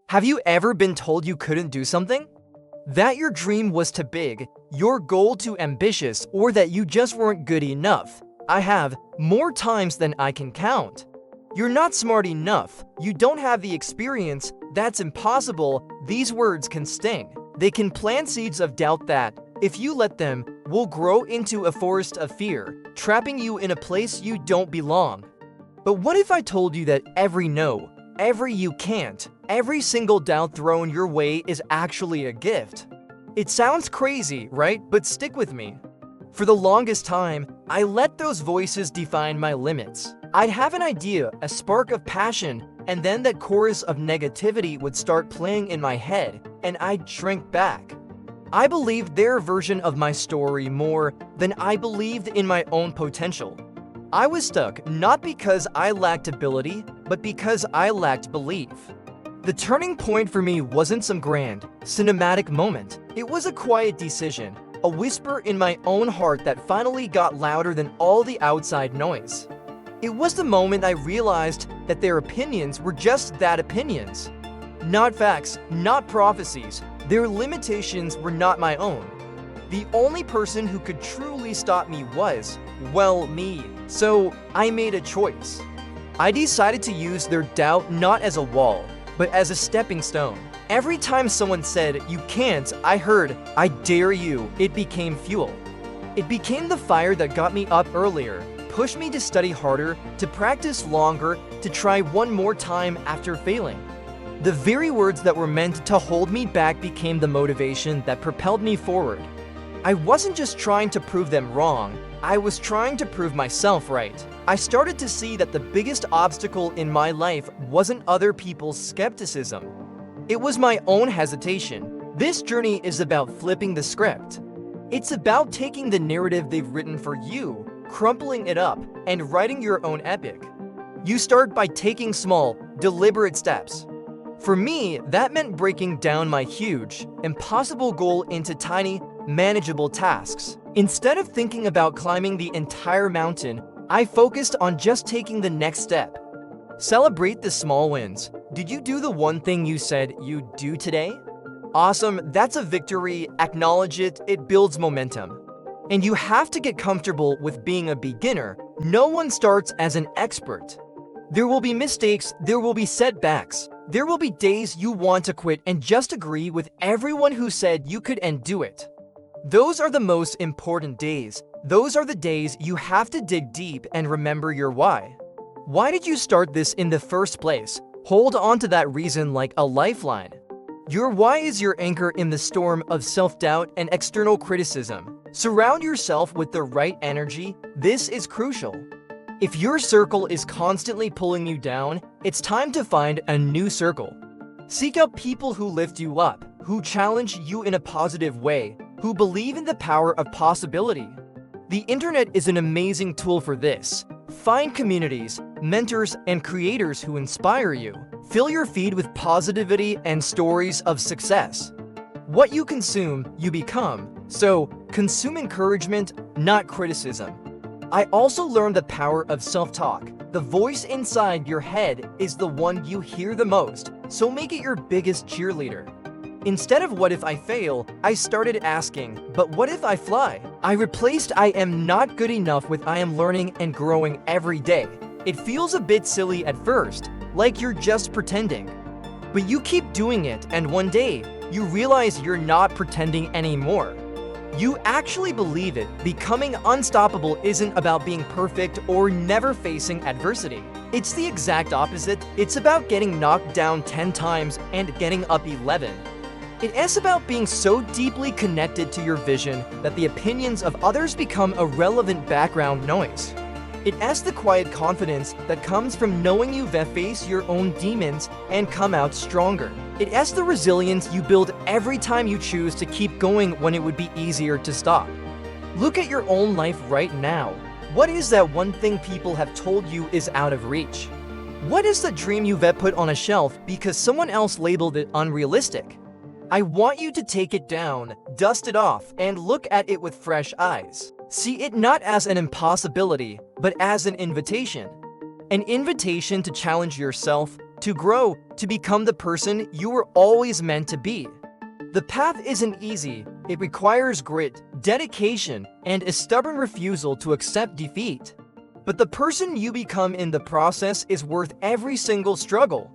Have you ever been told you couldn't do something? That your dream was too big, your goal too ambitious, or that you just weren't good enough? I have, more times than I can count. You're not smart enough, you don't have the experience, that's impossible. These words can sting. They can plant seeds of doubt that, if you let them, will grow into a forest of fear, trapping you in a place you don't belong. But what if I told you that every no, every you can't, every single doubt thrown your way is actually a gift? It sounds crazy, right? But stick with me. For the longest time, I let those voices define my limits. I'd have an idea, a spark of passion, and then that chorus of negativity would start playing in my head, and I'd shrink back. I believed their version of my story more than I believed in my own potential. I was stuck not because I lacked ability, but because I lacked belief. The turning point for me wasn't some grand, cinematic moment. It was a quiet decision, a whisper in my own heart that finally got louder than all the outside noise. It was the moment I realized that their opinions were just that, opinions. Not facts, not prophecies. Their limitations were not my own. The only person who could truly stop me was, well, me. So I made a choice. I decided to use their doubt not as a wall, but as a stepping stone. Every time someone said, "You can't," I heard, "I dare you." It became fuel. It became the fire that got me up earlier, pushed me to study harder, to practice longer, to try one more time after failing. The very words that were meant to hold me back became the motivation that propelled me forward. I wasn't just trying to prove them wrong, I was trying to prove myself right. I started to see that the biggest obstacle in my life wasn't other people's skepticism. It was my own hesitation. This journey is about flipping the script. It's about taking the narrative they've written for you, crumpling it up, and writing your own epic. You start by taking small, deliberate steps. For me, that meant breaking down my huge, impossible goal into tiny, manageable tasks. Instead of thinking about climbing the entire mountain, I focused on just taking the next step. Celebrate the small wins. Did you do the one thing you said you'd do today? Awesome, that's a victory. Acknowledge it, it builds momentum. And you have to get comfortable with being a beginner. No one starts as an expert. There will be mistakes, there will be setbacks. There will be days you want to quit and just agree with everyone who said you could and do it. Those are the most important days. Those are the days you have to dig deep and remember your why. Why did you start this in the first place? Hold on to that reason like a lifeline. Your why is your anchor in the storm of self-doubt and external criticism. Surround yourself with the right energy. This is crucial. If your circle is constantly pulling you down, it's time to find a new circle. Seek out people who lift you up, who challenge you in a positive way, who believe in the power of possibility. The internet is an amazing tool for this. Find communities, mentors, and creators who inspire you. Fill your feed with positivity and stories of success. What you consume, you become. So, consume encouragement, not criticism. I also learned the power of self-talk. The voice inside your head is the one you hear the most, so make it your biggest cheerleader. Instead of "what if I fail," I started asking, "but what if I fly?" I replaced "I am not good enough" with "I am learning and growing every day." It feels a bit silly at first, like you're just pretending. But you keep doing it, and one day, you realize you're not pretending anymore. You actually believe it. Becoming unstoppable isn't about being perfect or never facing adversity. It's the exact opposite. It's about getting knocked down 10 times and getting up 11. It's about being so deeply connected to your vision that the opinions of others become irrelevant background noise. It's the quiet confidence that comes from knowing you've faced your own demons and come out stronger. It's the resilience you build every time you choose to keep going when it would be easier to stop. Look at your own life right now. What is that one thing people have told you is out of reach? What is the dream you've put on a shelf because someone else labeled it unrealistic? I want you to take it down, dust it off, and look at it with fresh eyes. See it not as an impossibility, but as an invitation. An invitation to challenge yourself, to grow, to become the person you were always meant to be. The path isn't easy. It requires grit, dedication, and a stubborn refusal to accept defeat. But the person you become in the process is worth every single struggle.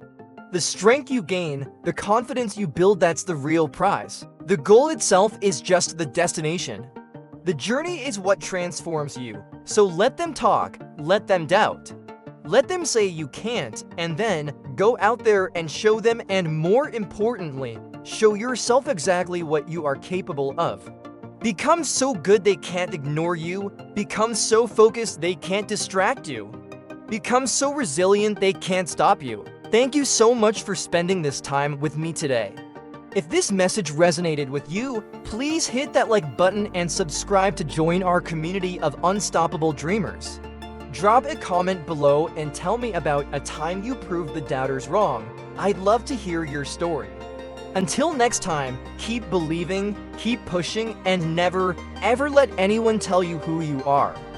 The strength you gain, the confidence you build, that's the real prize. The goal itself is just the destination. The journey is what transforms you. So let them talk, let them doubt. Let them say you can't, and then go out there and show them, and more importantly, show yourself exactly what you are capable of. Become so good they can't ignore you. Become so focused they can't distract you. Become so resilient they can't stop you. Thank you so much for spending this time with me today. If this message resonated with you, please hit that like button and subscribe to join our community of unstoppable dreamers. Drop a comment below and tell me about a time you proved the doubters wrong. I'd love to hear your story. Until next time, keep believing, keep pushing, and never, ever let anyone tell you who you are.